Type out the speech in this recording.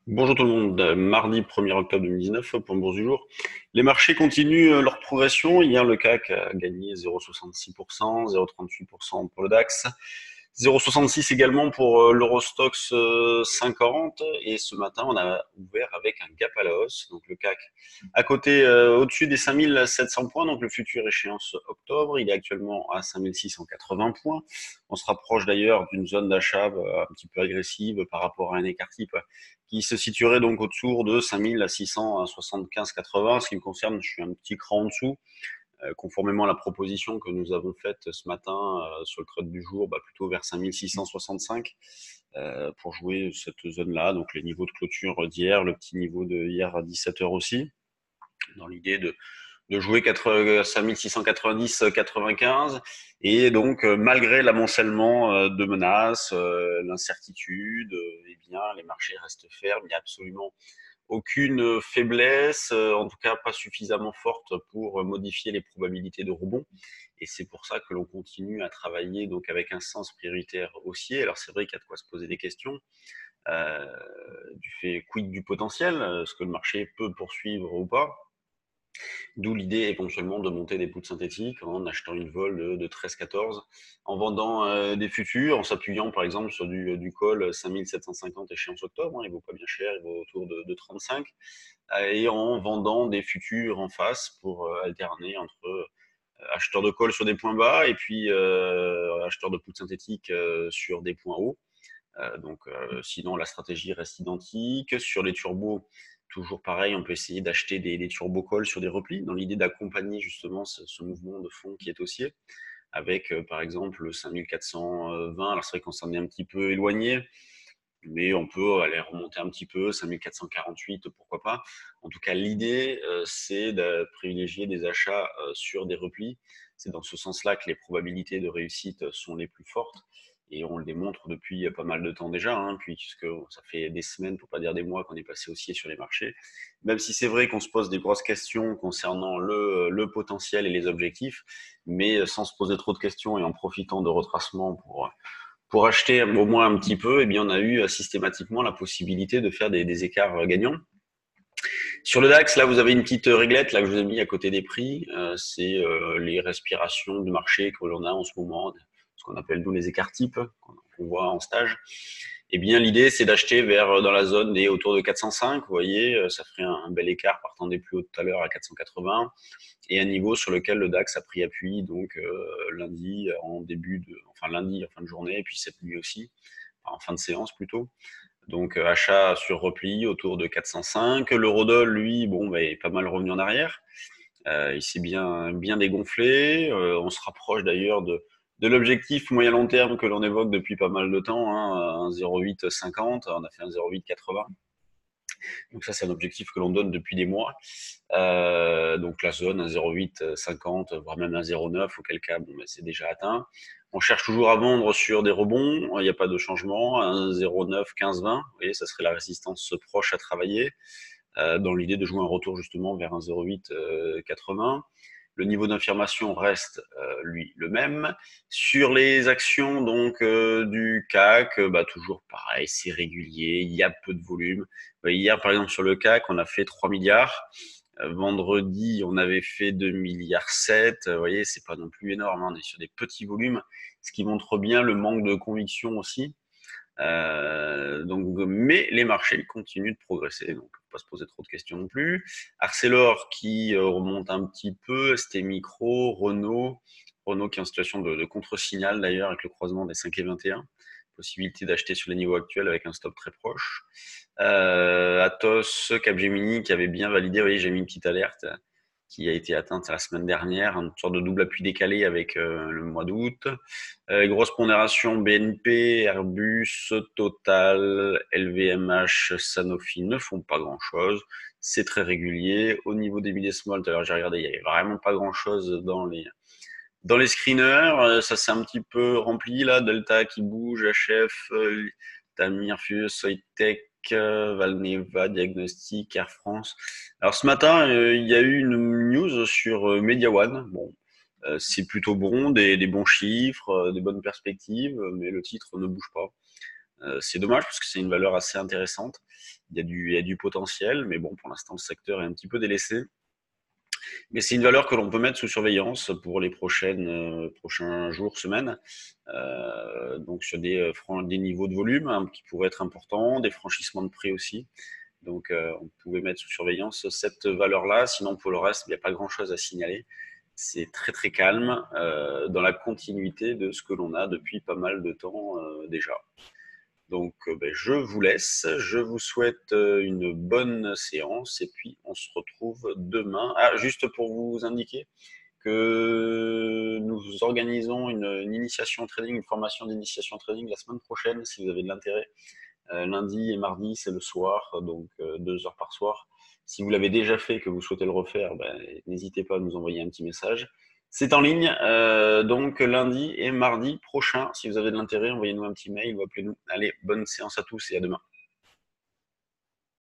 Bonjour tout le monde, mardi 1er octobre 2019 pour le bourse du jour. Les marchés continuent leur progression. Hier, le CAC a gagné 0,66%, 0,38% pour le DAX, 0,66 également pour l'Eurostoxx 50. Et ce matin, on a ouvert avec un gap à la hausse. Donc le CAC à côté, au-dessus des 5700 points, donc le futur échéance octobre, il est actuellement à 5680 points. On se rapproche d'ailleurs d'une zone d'achat un petit peu agressive par rapport à un écart type qui se situerait donc autour de 5675,80. Ce qui me concerne, je suis un petit cran en dessous, conformément à la proposition que nous avons faite ce matin sur le trade du jour, plutôt vers 5665 pour jouer cette zone-là. Donc les niveaux de clôture d'hier, le petit niveau de hier à 17 heures aussi, dans l'idée de jouer 5690-95. Et donc, malgré l'amoncellement de menaces, l'incertitude, eh bien, les marchés restent fermes. Il n'y a absolument aucune faiblesse, en tout cas pas suffisamment forte pour modifier les probabilités de rebond. Et c'est pour ça que l'on continue à travailler donc avec un sens prioritaire haussier. Alors c'est vrai qu'il y a de quoi se poser des questions. Euh, du fait quid du potentiel, est-ce que le marché peut poursuivre ou pas? D'où l'idée éventuellement de monter des puts synthétiques en achetant une vol de 13-14, en vendant des futurs, en s'appuyant par exemple sur du call 5750 échéance octobre, il vaut pas bien cher, il vaut autour de 35, et en vendant des futurs en face pour alterner entre acheteurs de call sur des points bas et puis acheteurs de puts synthétiques sur des points hauts. Sinon, la stratégie reste identique. Sur les turbos, toujours pareil, on peut essayer d'acheter des turbo calls sur des replis, dans l'idée d'accompagner justement ce mouvement de fond qui est haussier, avec par exemple le 5420. Alors c'est vrai qu'on s'en est un petit peu éloigné, mais on peut aller remonter un petit peu, 5448, pourquoi pas. En tout cas, l'idée, c'est de privilégier des achats sur des replis. C'est dans ce sens-là que les probabilités de réussite sont les plus fortes. Et on le démontre depuis pas mal de temps déjà, puisque ça fait des semaines, pour pas dire des mois, qu'on est passé haussier sur les marchés. Même si c'est vrai qu'on se pose des grosses questions concernant le potentiel et les objectifs, mais sans se poser trop de questions et en profitant de retracements pour acheter au moins un petit peu, eh bien, on a eu systématiquement la possibilité de faire des écarts gagnants. Sur le DAX, là, vous avez une petite réglette là que je vous ai mis à côté des prix. C'est les respirations du marché que l'on a en ce moment, ce qu'on appelle nous les écarts types qu'on voit en stage. Eh bien, l'idée, c'est d'acheter vers dans la zone des autour de 405. Vous voyez, ça ferait un bel écart partant des plus hauts tout à l'heure à 480 et un niveau sur lequel le DAX a pris appui donc lundi lundi en fin de journée et puis cette nuit aussi, en fin de séance plutôt. Donc achat sur repli autour de 405. L'eurodoll, lui, est pas mal revenu en arrière. Il s'est bien dégonflé. On se rapproche d'ailleurs de l'objectif moyen long terme que l'on évoque depuis pas mal de temps, un 0,850. On a fait un 0,880. Donc ça, c'est un objectif que l'on donne depuis des mois. Donc la zone, un 0,850, voire même un 0,9, auquel cas, c'est déjà atteint. On cherche toujours à vendre sur des rebonds, il n'y a pas de changement, un 0,9, 15, 20. Vous voyez, ça serait la résistance proche à travailler, dans l'idée de jouer un retour justement vers un 0,8, 80. Le niveau d'information reste, lui, le même. Sur les actions donc du CAC, toujours pareil, c'est régulier, il y a peu de volume. Hier, par exemple, sur le CAC, on a fait 3 milliards. Vendredi, on avait fait 2 milliards 7. Vous voyez, c'est pas non plus énorme, on est sur des petits volumes, ce qui montre bien le manque de conviction aussi. Mais les marchés continuent de progresser, donc pas se poser trop de questions non plus. Arcelor qui remonte un petit peu, ST Micro, Renault qui est en situation de contre-signal d'ailleurs avec le croisement des 5 et 21. Possibilité d'acheter sur les niveaux actuels avec un stop très proche. Atos, Capgemini qui avait bien validé, vous voyez, j'ai mis une petite alerte qui a été atteinte la semaine dernière, une sorte de double appui décalé avec le mois d'août. Grosse pondération BNP, Airbus, Total, LVMH, Sanofi ne font pas grand-chose. C'est très régulier. Au niveau des mid et small, tout à l'heure j'ai regardé, il n'y avait vraiment pas grand-chose dans les screeners. Ça s'est un petit peu rempli là. Delta qui bouge, HF, Tamir, Fuse, Soitec, Valneva, Diagnostic, Air France. Alors ce matin, il y a eu une news sur Media One. Bon, c'est plutôt bon, des bons chiffres, des bonnes perspectives, mais le titre ne bouge pas. C'est dommage parce que c'est une valeur assez intéressante. Il y a du potentiel, mais bon, pour l'instant, le secteur est un petit peu délaissé. Mais c'est une valeur que l'on peut mettre sous surveillance pour les prochains jours, semaines. Donc sur des niveaux de volume hein, qui pourraient être importants, des franchissements de prix aussi. Donc on pouvait mettre sous surveillance cette valeur-là. Sinon pour le reste, il n'y a pas grand-chose à signaler. C'est très très calme dans la continuité de ce que l'on a depuis pas mal de temps déjà. Donc, ben, je vous laisse. Je vous souhaite une bonne séance et puis on se retrouve demain. Ah, juste pour vous indiquer que nous organisons une initiation trading, une formation d'initiation trading la semaine prochaine si vous avez de l'intérêt. Lundi et mardi, c'est le soir, donc 2 heures par soir. Si vous l'avez déjà fait et que vous souhaitez le refaire, ben, n'hésitez pas à nous envoyer un petit message. C'est en ligne, donc lundi et mardi prochain. Si vous avez de l'intérêt, envoyez-nous un petit mail ou appelez-nous. Allez, bonne séance à tous et à demain.